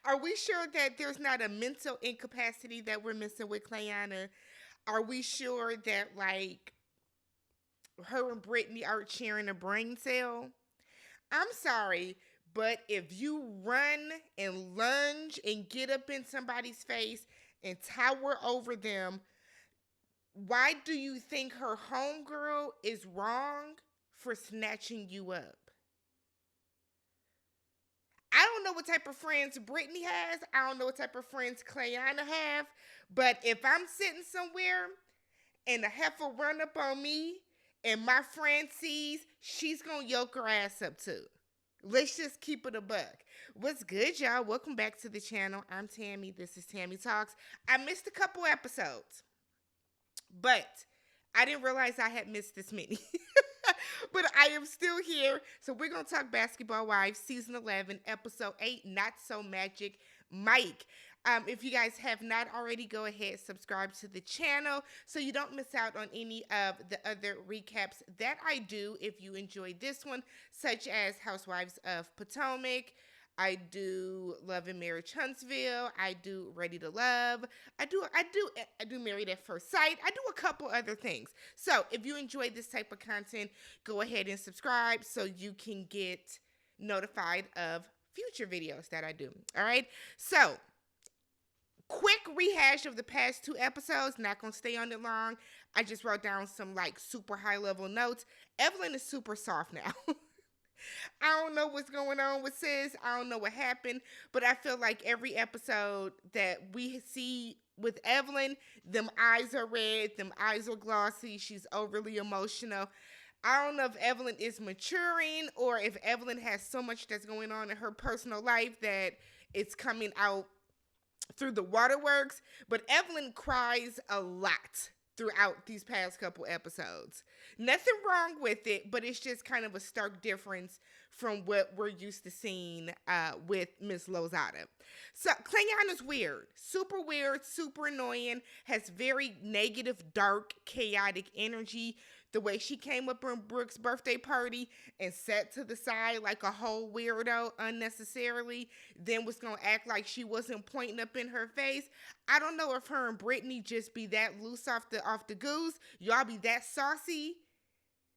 Are we sure that there's not a mental incapacity that we're missing with Clayana? Are we sure that like her and Brittany aren't sharing a brain cell? I'm sorry, but if you run and lunge and get up in somebody's face and tower over them, why do you think her homegirl is wrong for snatching you up? I don't know what type of friends Brittany has. I don't know what type of friends Clayana have. But if I'm sitting somewhere and a heifer run up on me and my friend sees, she's gonna yoke her ass up too. Let's just keep it a buck. What's good, y'all? Welcome back to the channel. I'm Tammy. This is Tammy Talks. I missed a couple episodes, but I didn't realize I had missed this many. But I am still here. So we're going to talk Basketball Wives, Season 11, Episode 8, Not So Magic, Mike. If you guys have not already, go ahead, subscribe to the channel so you don't miss out on any of the other recaps that I do if you enjoyed this one, such as Housewives of Potomac. I do Love and Marriage Huntsville. I do Ready to Love. I do Married at First Sight. I do a couple other things. So if you enjoy this type of content, go ahead and subscribe so you can get notified of future videos that I do. All right. So quick rehash of the past two episodes. Not gonna stay on it long. I just wrote down some like super high level notes. Evelyn is super soft now. I don't know what's going on with sis. I don't know what happened, but I feel like every episode that we see with Evelyn, them eyes are red, them eyes are glossy. She's overly emotional. I don't know if Evelyn is maturing or if Evelyn has so much that's going on in her personal life that it's coming out through the waterworks, but Evelyn cries a lot throughout these past couple episodes. Nothing wrong with it, but it's just kind of a stark difference from what we're used to seeing with Miss Lozada. So Clayana's weird, super annoying, has very negative, dark, chaotic energy. The way she came up on Brooke's birthday party and sat to the side like a whole weirdo unnecessarily, then was gonna act like she wasn't pointing up in her face. I don't know if her and Brittany just be that loose off the goose. Y'all be that saucy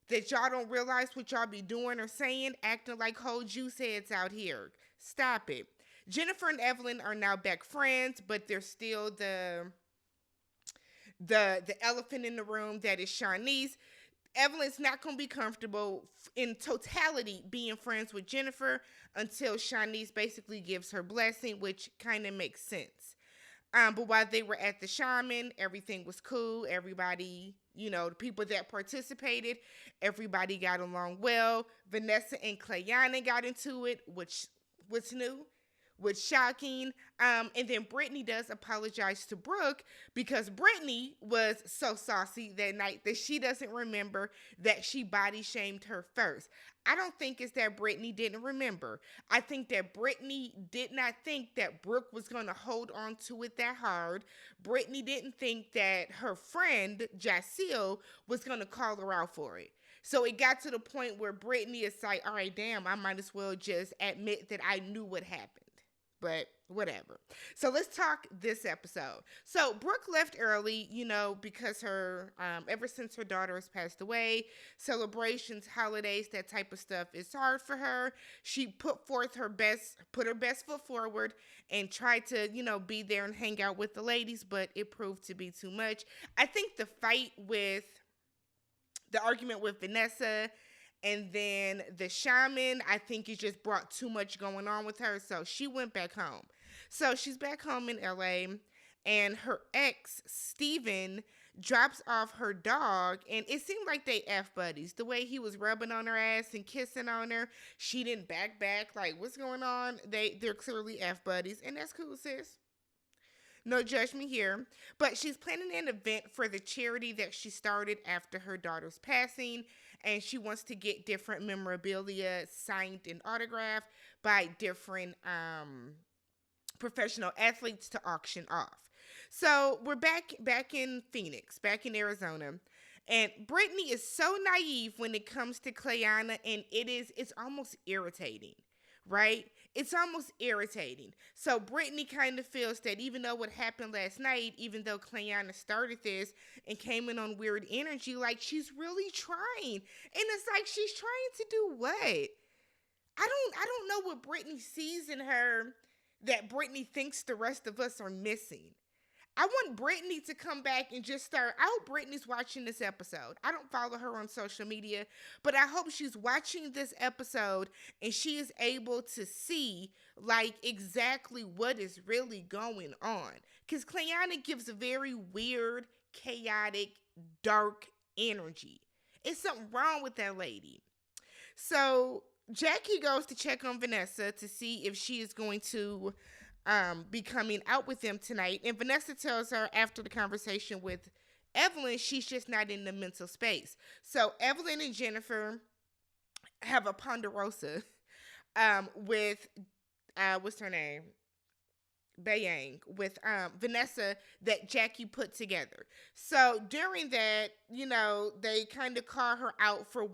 that y'all don't realize what y'all be doing or saying, acting like whole juice heads out here. Stop it. Jennifer and Evelyn are now back friends, but there's still the elephant in the room that is Shawnice. Evelyn's not going to be comfortable in totality being friends with Jennifer until Shawnice basically gives her blessing, which kind of makes sense. But while they were at the shaman, everything was cool. Everybody, the people that participated, everybody got along well. Vanessa and Clayana got into it, which was new, was shocking. And then Brittany does apologize to Brooke because Brittany was so saucy that night that she doesn't remember that she body shamed her first. I don't think it's that Brittany didn't remember. I think that Brittany did not think that Brooke was going to hold on to it that hard. Brittany didn't think that her friend, Jacille, was going to call her out for it. So it got to the point where Brittany is like, all right, damn, I might as well just admit that I knew what happened. But whatever. So let's talk this episode. So Brooke left early, because ever since her daughter has passed away, celebrations, holidays, that type of stuff is hard for her. She put her best foot forward and tried to, be there and hang out with the ladies, but it proved to be too much. I think the argument with Vanessa and then the shaman, I think it just brought too much going on with her. So she went back home. So she's back home in LA. And her ex, Steven, drops off her dog. And it seemed like they F buddies. The way he was rubbing on her ass and kissing on her. She didn't back. Like, what's going on? They're clearly F buddies. And that's cool, sis. No judgment here. But she's planning an event for the charity that she started after her daughter's passing. And she wants to get different memorabilia signed and autographed by different professional athletes to auction off. So we're back in Phoenix, back in Arizona. And Brittany is so naive when it comes to Clayana, and it's almost irritating. right? It's almost irritating. So Brittany kind of feels that even though what happened last night, even though Clayana started this and came in on weird energy, like she's really trying. And it's like she's trying to do what? I don't know what Brittany sees in her that Brittany thinks the rest of us are missing. I want Brittany to come back and just start. I hope Brittany's watching this episode. I don't follow her on social media, but I hope she's watching this episode and she is able to see like exactly what is really going on. Because Clayana gives a very weird, chaotic, dark energy. It's something wrong with that lady. So Jackie goes to check on Vanessa to see if she is going to be coming out with them tonight. And Vanessa tells her after the conversation with Evelyn, she's just not in the mental space. So Evelyn and Jennifer have a ponderosa with what's her name? Bayang with Vanessa that Jackie put together. So during that, they kind of call her out for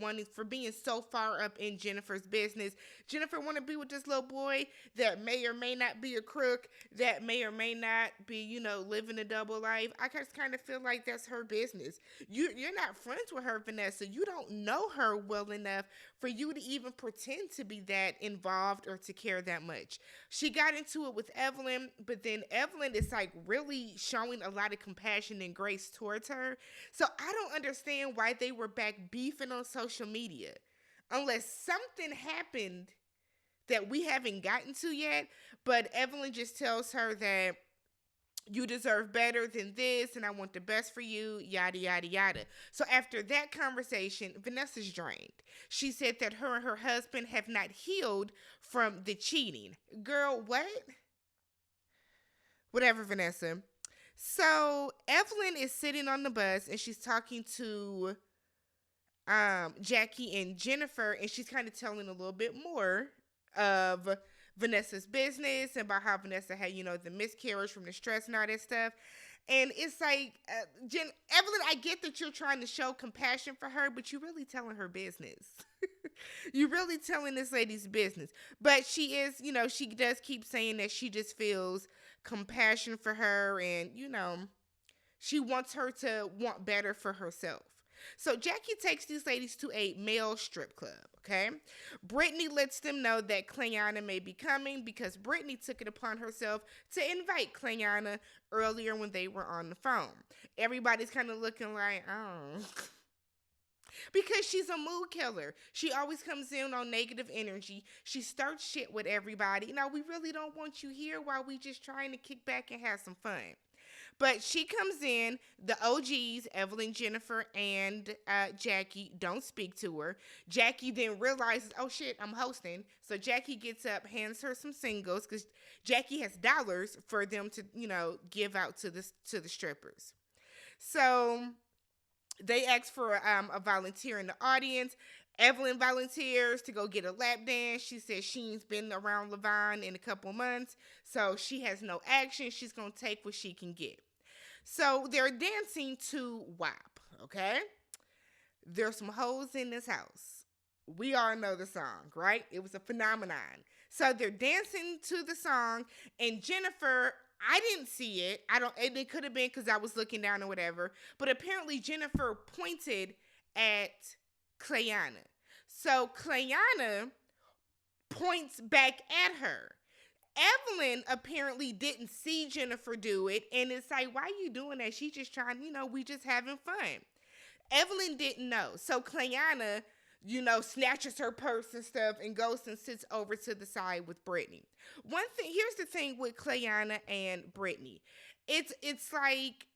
being so far up in Jennifer's business. Jennifer want to be with this little boy that may or may not be a crook, that may or may not be, living a double life. I just kind of feel like that's her business. You're not friends with her, Vanessa. You don't know her well enough for you to even pretend to be that involved or to care that much. She got into it with Evelyn, but then Evelyn is like really showing a lot of compassion and grace towards her. So I don't understand why they were back beefing on social media unless something happened that we haven't gotten to yet. But Evelyn just tells her that you deserve better than this and I want the best for you, yada, yada, yada. So after that conversation, Vanessa's drained. She said that her and her husband have not healed from the cheating. Girl, what? Whatever, Vanessa. So Evelyn is sitting on the bus and she's talking to Jackie and Jennifer, and she's kind of telling a little bit more of Vanessa's business and about how Vanessa had, the miscarriage from the stress and all that stuff. And it's like, Evelyn, I get that you're trying to show compassion for her, but you're really telling her business. You're really telling this lady's business. But she is, she does keep saying that she just feels compassion for her and, she wants her to want better for herself. So Jackie takes these ladies to a male strip club, okay? Brittany lets them know that Clayana may be coming because Brittany took it upon herself to invite Clayana earlier when they were on the phone. Everybody's kind of looking like, oh. Because she's a mood killer. She always comes in on negative energy. She starts shit with everybody. Now, we really don't want you here while we just trying to kick back and have some fun. But she comes in, the OGs, Evelyn, Jennifer, and Jackie don't speak to her. Jackie then realizes, oh shit, I'm hosting. So Jackie gets up, hands her some singles, because Jackie has dollars for them to, give out to the strippers. So they ask for a volunteer in the audience. Evelyn volunteers to go get a lap dance. She says she's been around Levine in a couple months, so she has no action. She's going to take what she can get. So they're dancing to WAP, okay? There's some hoes in this house. We all know the song, right? It was a phenomenon. So they're dancing to the song, and Jennifer, I didn't see it. It could have been because I was looking down or whatever, but apparently Jennifer pointed at Clayana. So Clayana points back at her. Evelyn apparently didn't see Jennifer do it, and it's like, why are you doing that? She's just trying, we just having fun. Evelyn didn't know. So Clayana, snatches her purse and stuff and goes and sits over to the side with Brittany. Here's the thing with Clayana and Brittany. It's like,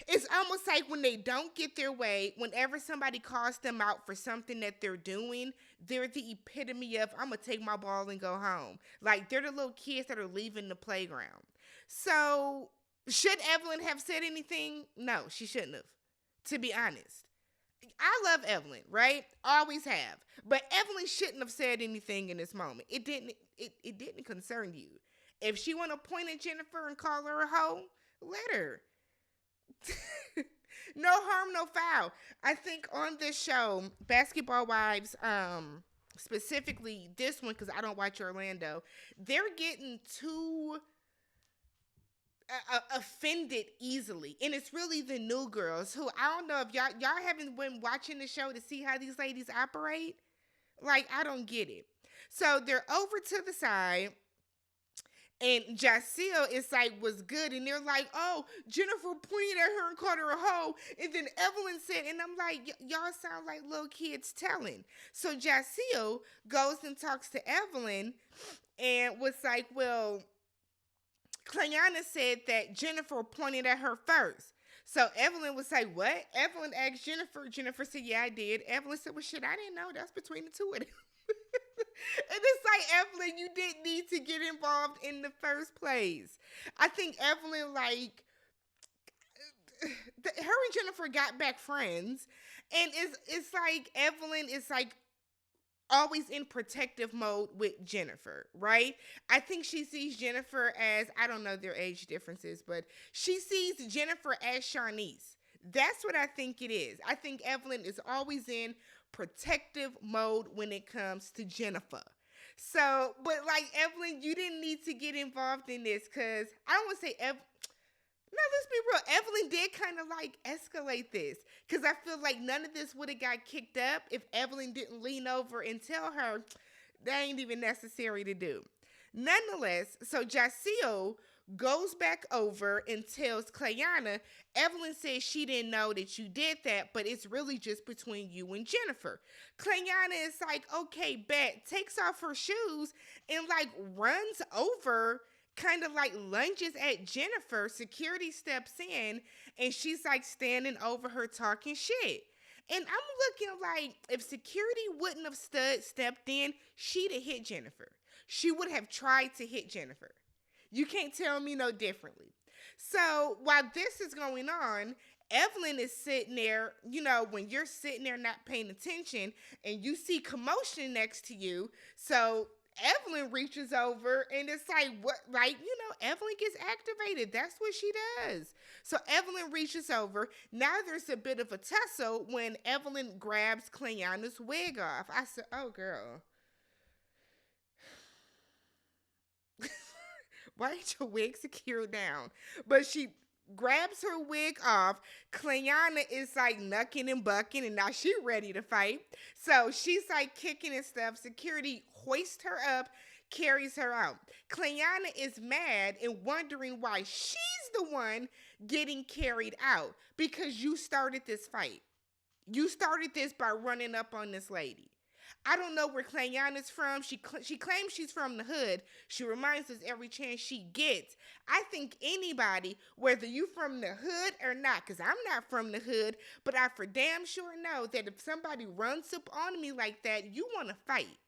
it's almost like when they don't get their way, whenever somebody calls them out for something that they're doing, they're the epitome of, I'm going to take my ball and go home. Like, they're the little kids that are leaving the playground. So, should Evelyn have said anything? No, she shouldn't have, to be honest. I love Evelyn, right? Always have. But Evelyn shouldn't have said anything in this moment. It didn't concern you. If she want to point at Jennifer and call her a hoe, let her. No harm, no foul. I think on this show, Basketball Wives, specifically this one because I don't watch Orlando, they're getting too offended easily, and it's really the new girls who I don't know if y'all haven't been watching the show to see how these ladies operate. Like I don't get it. So they're over to the side. And Jaceel is like, was good. And they're like, oh, Jennifer pointed at her and called her a hoe. And then Evelyn said, and I'm like, y'all sound like little kids telling. So Jaceel goes and talks to Evelyn and was like, well, Clayana said that Jennifer pointed at her first. So Evelyn was like, what? Evelyn asked Jennifer. Jennifer said, yeah, I did. Evelyn said, well, shit, I didn't know. That's between the two of them. And it's like, Evelyn, you didn't need to get involved in the first place. I think Evelyn, like, her and Jennifer got back friends. And it's like Evelyn is like always in protective mode with Jennifer, right? I think she sees Jennifer as, I don't know their age differences, but she sees Jennifer as Sharnice. That's what I think it is. I think Evelyn is always in protective mode when it comes to Jennifer. So, but like Evelyn, you didn't need to get involved in this because I don't want to say no, let's be real. Evelyn did kind of like escalate this because I feel like none of this would have got kicked up if Evelyn didn't lean over and tell her that ain't even necessary to do. Nonetheless, so Jaceel goes back over and tells Clayana, Evelyn says she didn't know that you did that, but it's really just between you and Jennifer. Clayana is like, okay, bet, takes off her shoes and like runs over, kind of like lunges at Jennifer. Security steps in and she's like standing over her talking shit. And I'm looking like if security wouldn't have stepped in, she'd have hit Jennifer. She would have tried to hit Jennifer. You can't tell me no differently. So while this is going on, Evelyn is sitting there, you know, when you're sitting there not paying attention and you see commotion next to you. So Evelyn reaches over and it's like, what, like, you know, Evelyn gets activated. That's what she does. So Evelyn reaches over. Now there's a bit of a tussle when Evelyn grabs Clayana's wig off. I said, oh, girl. Why ain't your wig secure down? But she grabs her wig off. Clayana is like knucking and bucking, and now she ready to fight. So she's like kicking and stuff. Security hoists her up, carries her out. Clayana is mad and wondering why she's the one getting carried out because you started this fight. You started this by running up on this lady. I don't know where Clayana's from. She claims she's from the hood. She reminds us every chance she gets. I think anybody, whether you from the hood or not, because I'm not from the hood, but I for damn sure know that if somebody runs up on me like that, you want to fight.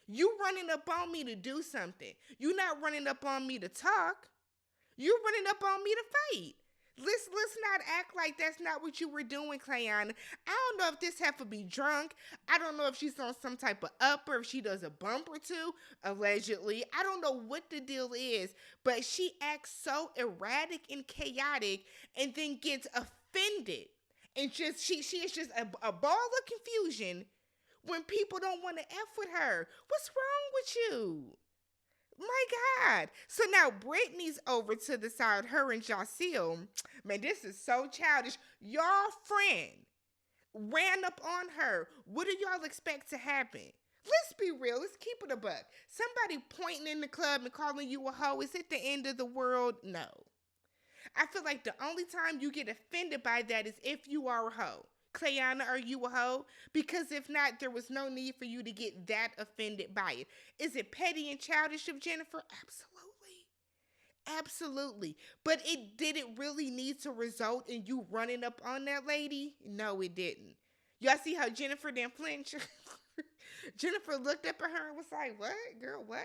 You running up on me to do something. You not running up on me to talk. You running up on me to fight. Let's not act like that's not what you were doing, Clayana. I don't know if this heifer be drunk. I don't know if she's on some type of upper, if she does a bump or two, allegedly. I don't know what the deal is, but she acts so erratic and chaotic and then gets offended. And just she is just a ball of confusion when people don't want to F with her. What's wrong with you? My God. So now Brittany's over to the side, her and Jaceel. Man, this is so childish. Y'all friend ran up on her. What do y'all expect to happen? Let's be real. Let's keep it a buck. Somebody pointing in the club and calling you a hoe, is it the end of the world? No. I feel like the only time you get offended by that is if you are a hoe. Clayana, are you a hoe? Because if not, there was no need for you to get that offended by it. Is it petty and childish of Jennifer? Absolutely. Absolutely. But did it really need to result in you running up on that lady? No, it didn't. Y'all see how Jennifer didn't flinch? Jennifer looked up at her and was like, what? Girl, what?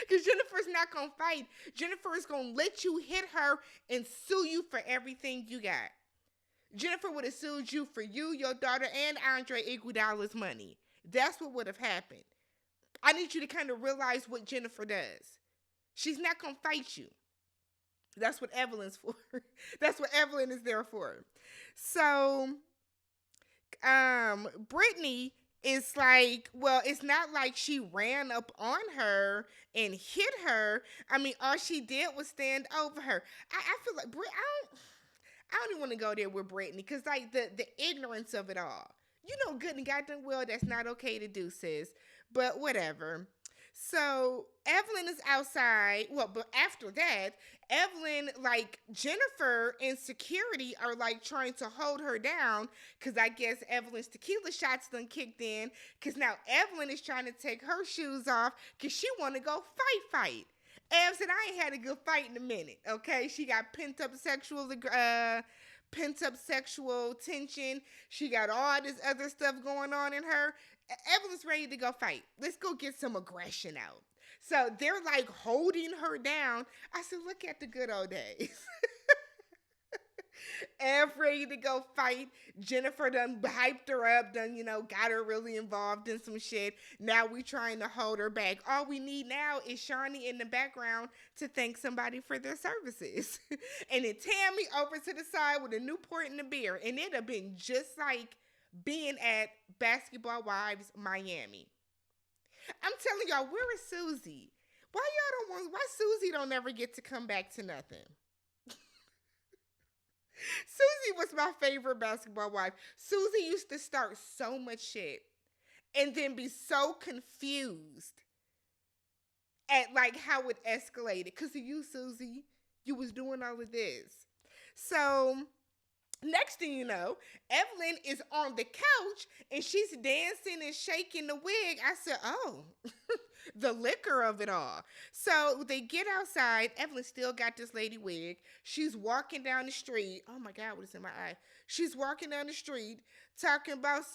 Because Jennifer's not going to fight. Jennifer is going to let you hit her and sue you for everything you got. Jennifer would have sued you for you, your daughter, and Andre Iguodala's money. That's what would have happened. I need you to kind of realize what Jennifer does. She's not going to fight you. That's what Evelyn's for. That's what Evelyn is there for. So, Brittany is like, well, it's not like she ran up on her and hit her. I mean, all she did was stand over her. I feel like I don't even want to go there with Brittany because like the ignorance of it all. You know good and goddamn well that's not okay to do, sis. But whatever. So Evelyn is outside. Well, but after that, Evelyn, like Jennifer and security are like trying to hold her down because I guess Evelyn's tequila shots done kicked in. Because now Evelyn is trying to take her shoes off because she want to go fight. Ev said, I ain't had a good fight in a minute. Okay, she got pent up sexual tension. She got all this other stuff going on in her. Evelyn's ready to go fight. Let's go get some aggression out. So they're like holding her down. I said, look at the good old days. Ev ready to go fight. Jennifer done hyped her up, done, got her really involved in some shit. Now we trying to hold her back. All we need now is Shawnee in the background to thank somebody for their services. And then Tammy over to the side with a Newport and a beer. And it'd have been just like being at Basketball Wives Miami. I'm telling y'all, where is Susie? Why Susie don't ever get to come back to nothing? Susie was my favorite basketball wife. Susie used to start so much shit and then be so confused at like how it escalated. Because of you, Susie, you was doing all of this. So next thing you know, Evelyn is on the couch and she's dancing and shaking the wig. I said, oh, the liquor of it all. So they get outside. Evelyn still got this lady wig. She's walking down the street. Oh my God, what is in my eye? She's walking down the street talking about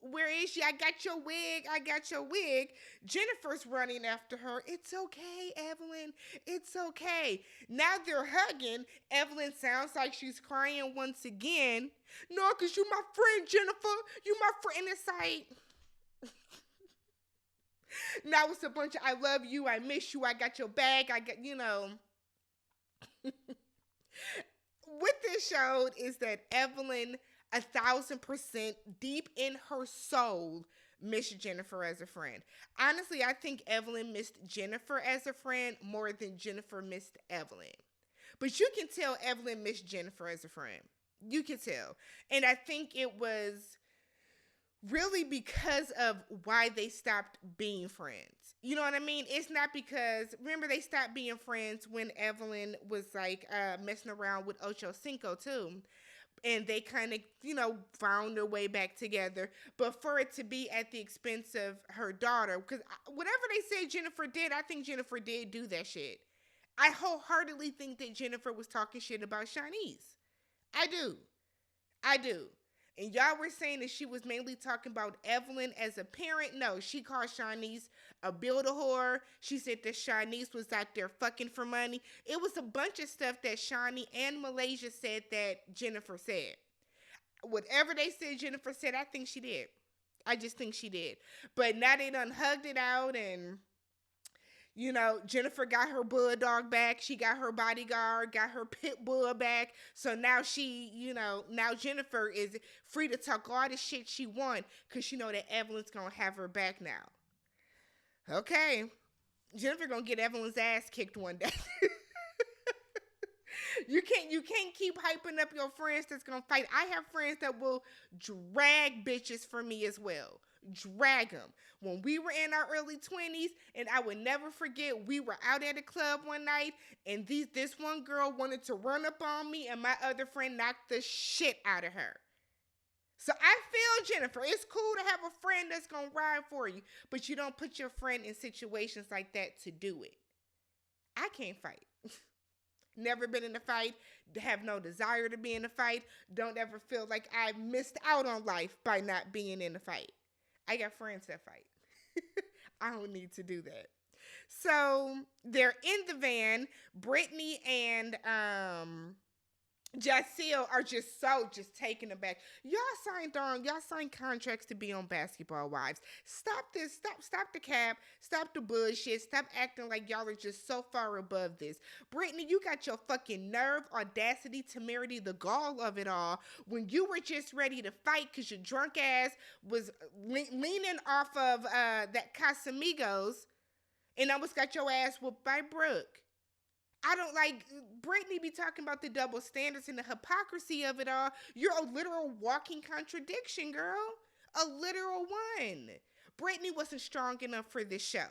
where is she? I got your wig. I got your wig. Jennifer's running after her. It's okay, Evelyn. It's okay. Now they're hugging. Evelyn sounds like she's crying once again. No, because you my friend, Jennifer. You my friend. And it's like, now it's a bunch of I love you. I miss you. I got your bag. I got, What this showed is that Evelyn 1,000% deep in her soul missed Jennifer as a friend. Honestly, I think Evelyn missed Jennifer as a friend more than Jennifer missed Evelyn. But you can tell Evelyn missed Jennifer as a friend. You can tell. And I think it was really because of why they stopped being friends. You know what I mean? It's not because, remember they stopped being friends when Evelyn was like messing around with Ocho Cinco too. And they kind of, found their way back together. But for it to be at the expense of her daughter, because whatever they say Jennifer did, I think Jennifer did do that shit. I wholeheartedly think that Jennifer was talking shit about Shanice. I do. And y'all were saying that she was mainly talking about Evelyn as a parent. No, she called Shanice a build-a-whore. She said that Shanice was out there fucking for money. It was a bunch of stuff that Shawnee and Malaysia said that Jennifer said. Whatever they said Jennifer said, I think she did. I just think she did. But now they done hugged it out and... Jennifer got her bulldog back. She got her bodyguard, got her pit bull back. So now now Jennifer is free to talk all the shit she want because she know that Evelyn's going to have her back now. Okay. Jennifer going to get Evelyn's ass kicked one day. You can't keep hyping up your friends that's going to fight. I have friends that will drag bitches for me as well. Drag them. When we were in our early 20s, and I would never forget, we were out at a club one night, and this one girl wanted to run up on me, and my other friend knocked the shit out of her. So I feel, Jennifer, it's cool to have a friend that's going to ride for you, but you don't put your friend in situations like that to do it. I can't fight. Never been in a fight, have no desire to be in a fight, don't ever feel like I missed out on life by not being in a fight. I got friends that fight. I don't need to do that. So they're in the van. Brittany and Jasil are just taken aback. Y'all signed contracts to be on Basketball Wives. Stop this. Stop the cap. Stop the bullshit. Stop acting like y'all are just so far above this. Brittany, you got your fucking nerve, audacity, temerity, the gall of it all when you were just ready to fight because your drunk ass was leaning off of that Casamigos and almost got your ass whooped by Brooke. I don't like Brittany be talking about the double standards and the hypocrisy of it all. You're a literal walking contradiction, girl. A literal one. Brittany wasn't strong enough for this show.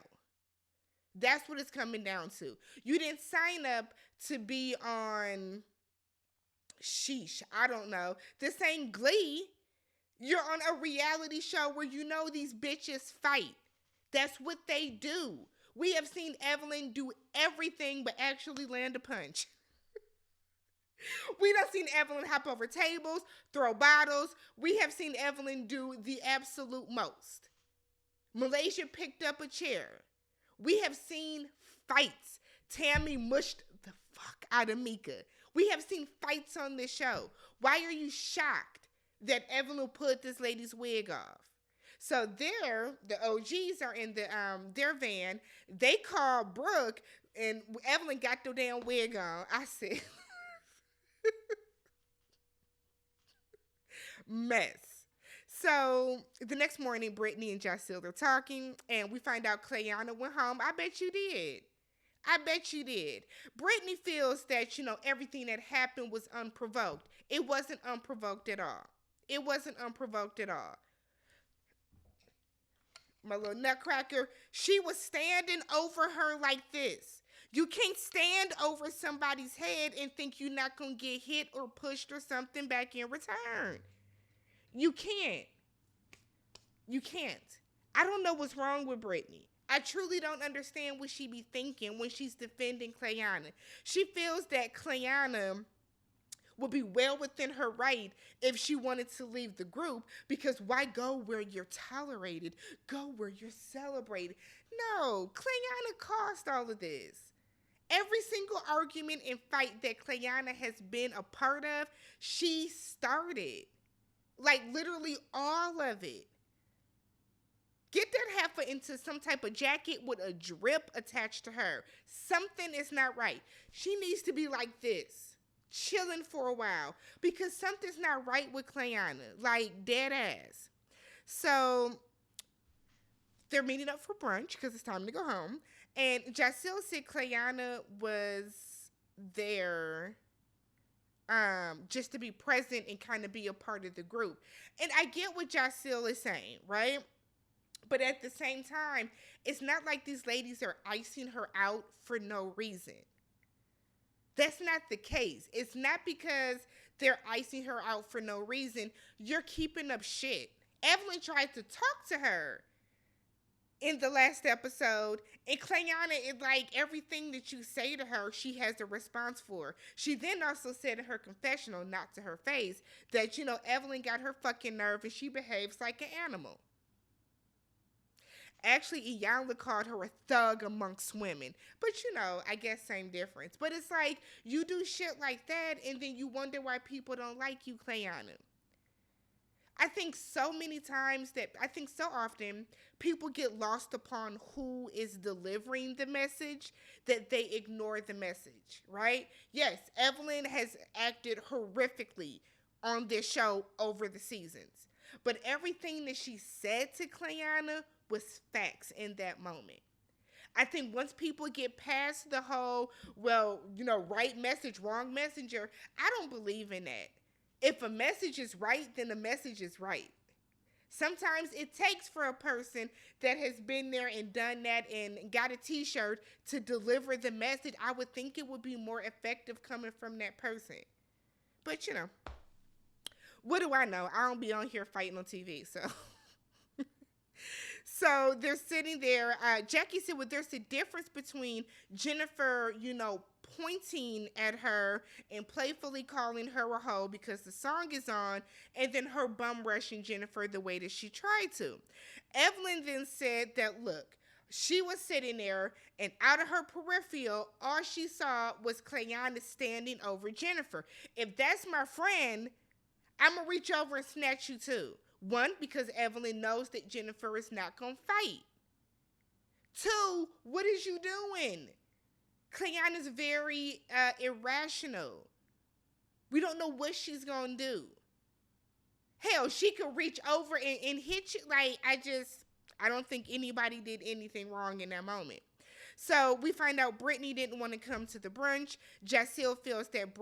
That's what it's coming down to. You didn't sign up to be on sheesh, I don't know. This ain't Glee. You're on a reality show where you know these bitches fight. That's what they do. We have seen Evelyn do everything but actually land a punch. We done seen Evelyn hop over tables, throw bottles. We have seen Evelyn do the absolute most. Malaysia picked up a chair. We have seen fights. Tammy mushed the fuck out of Mika. We have seen fights on this show. Why are you shocked that Evelyn put this lady's wig off? So the OGs are in their van. They call Brooke, and Evelyn got the damn wig on. I said, mess. So the next morning, Brittany and Jasil are talking, and we find out Clayana went home. I bet you did. I bet you did. Brittany feels that, everything that happened was unprovoked. It wasn't unprovoked at all. It wasn't unprovoked at all. My little nutcracker, she was standing over her like this. You can't stand over somebody's head and think you're not going to get hit or pushed or something back in return. You can't. You can't. I don't know what's wrong with Brittany. I truly don't understand what she be thinking when she's defending Clayana. She feels that Clayana would be well within her right if she wanted to leave the group, because why go where you're tolerated? Go where you're celebrated. No, Clayana caused all of this. Every single argument and fight that Clayana has been a part of, she started. Like literally all of it. Get that heifer into some type of jacket with a drip attached to her. Something is not right. She needs to be like this, chilling for a while, because something's not right with Clayana, like dead ass. So they're meeting up for brunch because it's time to go home. And Jasil said Clayana was there just to be present and kind of be a part of the group. And I get what Jasil is saying, right? But at the same time, it's not like these ladies are icing her out for no reason. That's not the case. It's not because they're icing her out for no reason. You're keeping up shit. Evelyn tried to talk to her in the last episode, and Clayana is like, everything that you say to her, she has a response for. She then also said in her confessional, not to her face, that, Evelyn got her fucking nerve and she behaves like an animal. Actually, Iyanla called her a thug amongst women. But, I guess same difference. But it's like, you do shit like that, and then you wonder why people don't like you, Clayana. I think so often, people get lost upon who is delivering the message that they ignore the message, right? Yes, Evelyn has acted horrifically on this show over the seasons. But everything that she said to Clayana was facts in that moment. I think once people get past the whole, right message, wrong messenger, I don't believe in that. If a message is right, then the message is right. Sometimes it takes for a person that has been there and done that and got a t-shirt to deliver the message. I would think it would be more effective coming from that person. But, what do I know? I don't be on here fighting on TV, so... So they're sitting there. Jackie said, well, there's a difference between Jennifer, pointing at her and playfully calling her a hoe because the song is on, and then her bum rushing Jennifer the way that she tried to. Evelyn then said that, look, She was sitting there, and out of her peripheral, all she saw was Clayana standing over Jennifer. If that's my friend, I'm going to reach over and snatch you too. One, because Evelyn knows that Jennifer is not going to fight. Two, what is you doing? Clayana's very irrational. We don't know what she's going to do. Hell, she could reach over and hit you. Like, I don't think anybody did anything wrong in that moment. So we find out Brittany didn't want to come to the brunch. Jacil feels that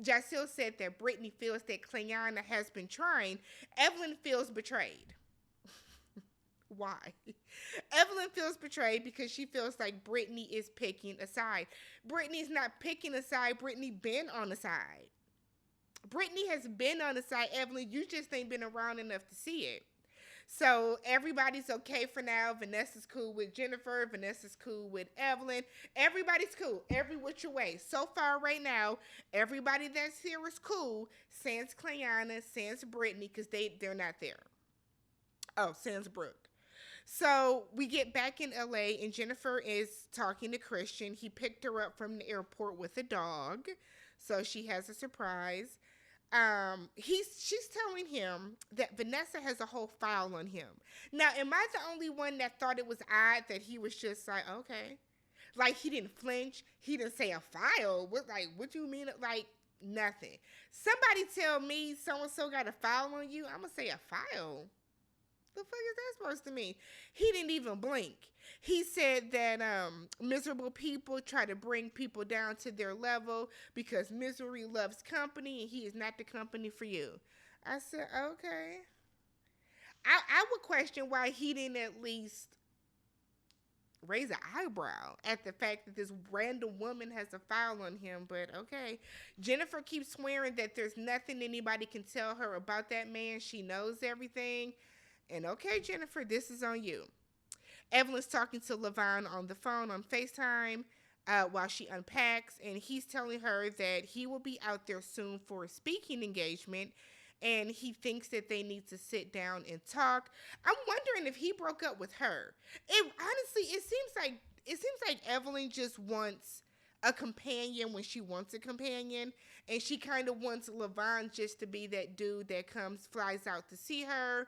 Jacil said that Brittany feels that Clayana has been trying. Evelyn feels betrayed. Why? Evelyn feels betrayed because she feels like Brittany is picking a side. Brittany's not picking a side. Brittany been on the side. Brittany has been on the side, Evelyn. You just ain't been around enough to see it. So everybody's okay for now. Vanessa's cool with Jennifer. Vanessa's cool with Evelyn. Everybody's cool. Every which way. So far right now, everybody that's here is cool. Sans Clayana, sans Brittany, because they're not there. Oh, sans Brooke. So we get back in LA and Jennifer is talking to Christian. He picked her up from the airport with a dog. So she has a surprise. She's telling him that Vanessa has a whole file on him. Now, am I the only one that thought it was odd that he was just like, okay? Like, he didn't flinch. He didn't say a file. What do you mean? Like, nothing. Somebody tell me so-and-so got a file on you. I'm going to say a file. The fuck is that supposed to mean? He didn't even blink. He said that miserable people try to bring people down to their level because misery loves company and he is not the company for you. I said, okay. I would question why he didn't at least raise an eyebrow at the fact that this random woman has a file on him, but okay. Jennifer keeps swearing that there's nothing anybody can tell her about that man. She knows everything. And okay, Jennifer, this is on you. Evelyn's talking to Levon on the phone on FaceTime while she unpacks, and he's telling her that he will be out there soon for a speaking engagement, and he thinks that they need to sit down and talk. I'm wondering if he broke up with her. It seems like Evelyn just wants a companion when she wants a companion, and she kind of wants Levon just to be that dude that flies out to see her,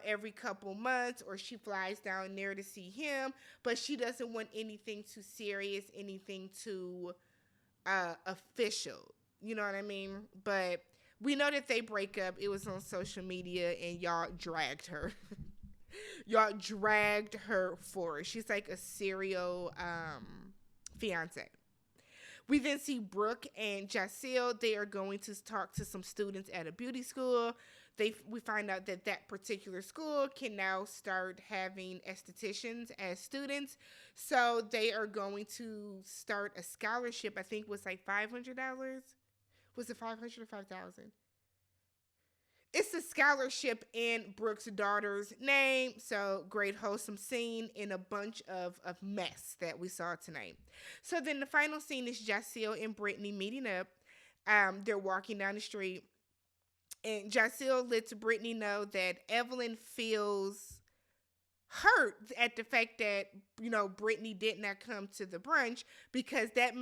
every couple months, or she flies down there to see him, but she doesn't want anything too serious, anything too official. You know what I mean? But we know that they break up. It was on social media, and y'all dragged her. Y'all dragged her for it. She's like a serial fiance. We then see Brooke and Jacil. They are going to talk to some students at a beauty school. We find out that particular school can now start having estheticians as students. So they are going to start a scholarship. I think it was like $500. Was it $500 or $5,000? It's a scholarship in Brooke's daughter's name. So great wholesome scene in a bunch of mess that we saw tonight. So then the final scene is Jacil and Brittany meeting up. They're walking down the street. And Jacil lets Brittany know that Evelyn feels hurt at the fact that, Brittany did not come to the brunch because that,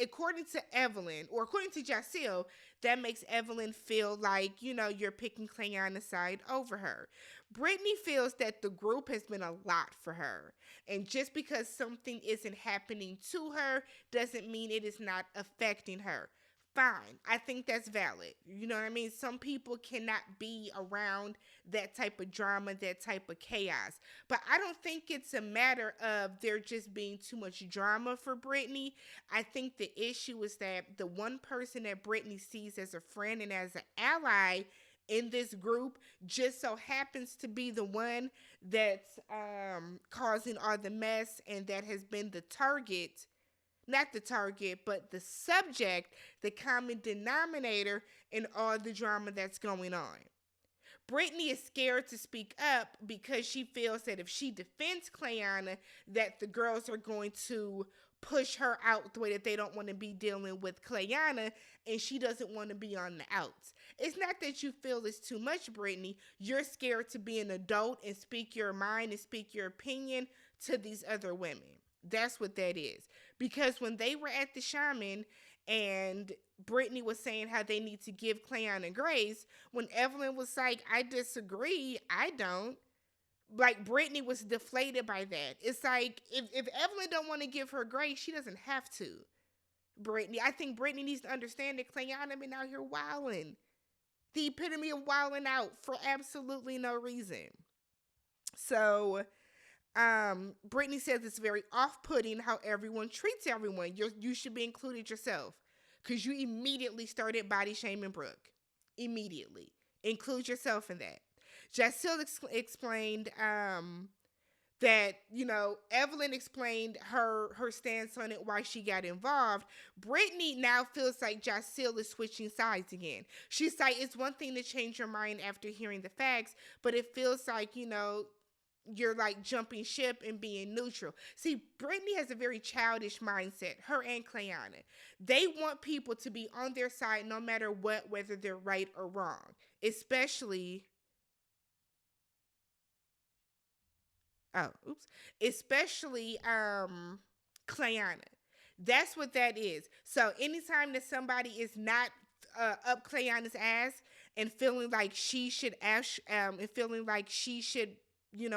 according to Evelyn, or according to Jacil, that makes Evelyn feel like, you're picking Clayana's side over her. Brittany feels that the group has been a lot for her. And just because something isn't happening to her doesn't mean it is not affecting her. Fine. I think that's valid. You know what I mean? Some people cannot be around that type of drama, that type of chaos. But I don't think it's a matter of there just being too much drama for Brittany. I think the issue is that the one person that Brittany sees as a friend and as an ally in this group just so happens to be the one that's causing all the mess and that has been the target. Not the target, but the subject, the common denominator in all the drama that's going on. Brittany is scared to speak up because she feels that if she defends Clayana, that the girls are going to push her out the way that they don't want to be dealing with Clayana, and she doesn't want to be on the outs. It's not that you feel it's too much, Brittany. You're scared to be an adult and speak your mind and speak your opinion to these other women. That's what that is. Because when they were at the shaman and Brittany was saying how they need to give Clayana grace, when Evelyn was like, I disagree, I don't. Like, Brittany was deflated by that. It's like, if Evelyn don't want to give her grace, she doesn't have to. Brittany, I think Brittany needs to understand that Clayana been out here wilding. The epitome of wilding out for absolutely no reason. So, Brittany says it's very off-putting how everyone treats everyone. You should be included yourself. Because you immediately started body shaming Brooke. Immediately. Include yourself in that. Jacille explained that, Evelyn explained her stance on it, why she got involved. Brittany now feels like Jacille is switching sides again. She's like, it's one thing to change your mind after hearing the facts, but it feels like, you're like jumping ship and being neutral. See, Brittany has a very childish mindset, her and Clayana. They want people to be on their side no matter what, whether they're right or wrong. Especially Clayana. That's what that is. So anytime that somebody is not up Clayana's ass and feeling like she should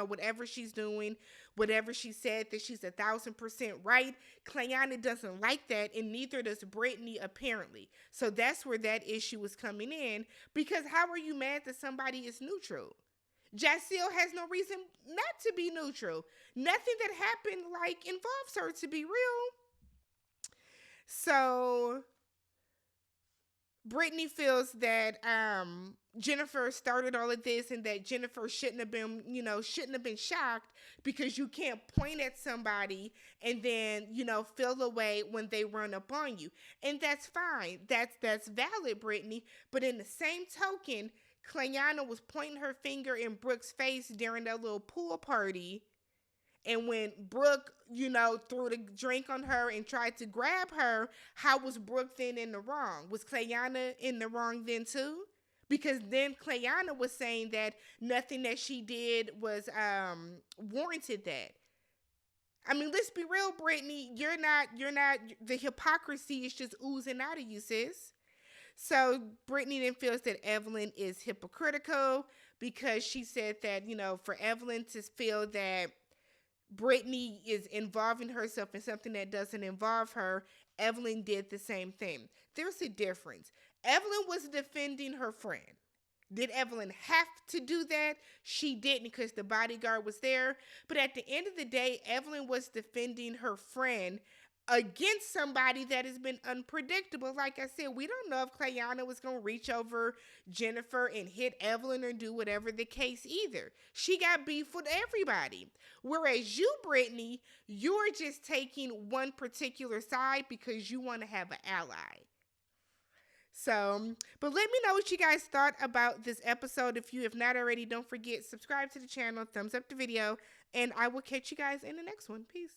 whatever she's doing, whatever she said, that she's 1,000% right. Clayana doesn't like that, and neither does Brittany, apparently. So that's where that issue is coming in, because how are you mad that somebody is neutral? Jacille has no reason not to be neutral. Nothing that happened, involves her, to be real. So Brittany feels that Jennifer started all of this, and that Jennifer shouldn't have been shocked, because you can't point at somebody and then, feel away when they run up on you. And that's fine. That's valid, Brittany. But in the same token, Clayana was pointing her finger in Brooke's face during that little pool party. And when Brooke, threw the drink on her and tried to grab her, how was Brooke then in the wrong? Was Clayana in the wrong then too? Because then Clayana was saying that nothing that she did was warranted that. I mean, let's be real, Brittany. You're not, the hypocrisy is just oozing out of you, sis. So Brittany then feels that Evelyn is hypocritical, because she said that, for Evelyn to feel that Brittany is involving herself in something that doesn't involve her, Evelyn did the same thing. There's a difference. Evelyn was defending her friend. Did Evelyn have to do that? She didn't, because the bodyguard was there. But at the end of the day, Evelyn was defending her friend against somebody that has been unpredictable. Like I said, we don't know if Clayana was going to reach over Jennifer and hit Evelyn or do whatever the case either. She got beef with everybody. Whereas you, Brittany, you're just taking one particular side because you want to have an ally. So, but let me know what you guys thought about this episode. If you have not already, don't forget, subscribe to the channel, thumbs up the video, and I will catch you guys in the next one. Peace.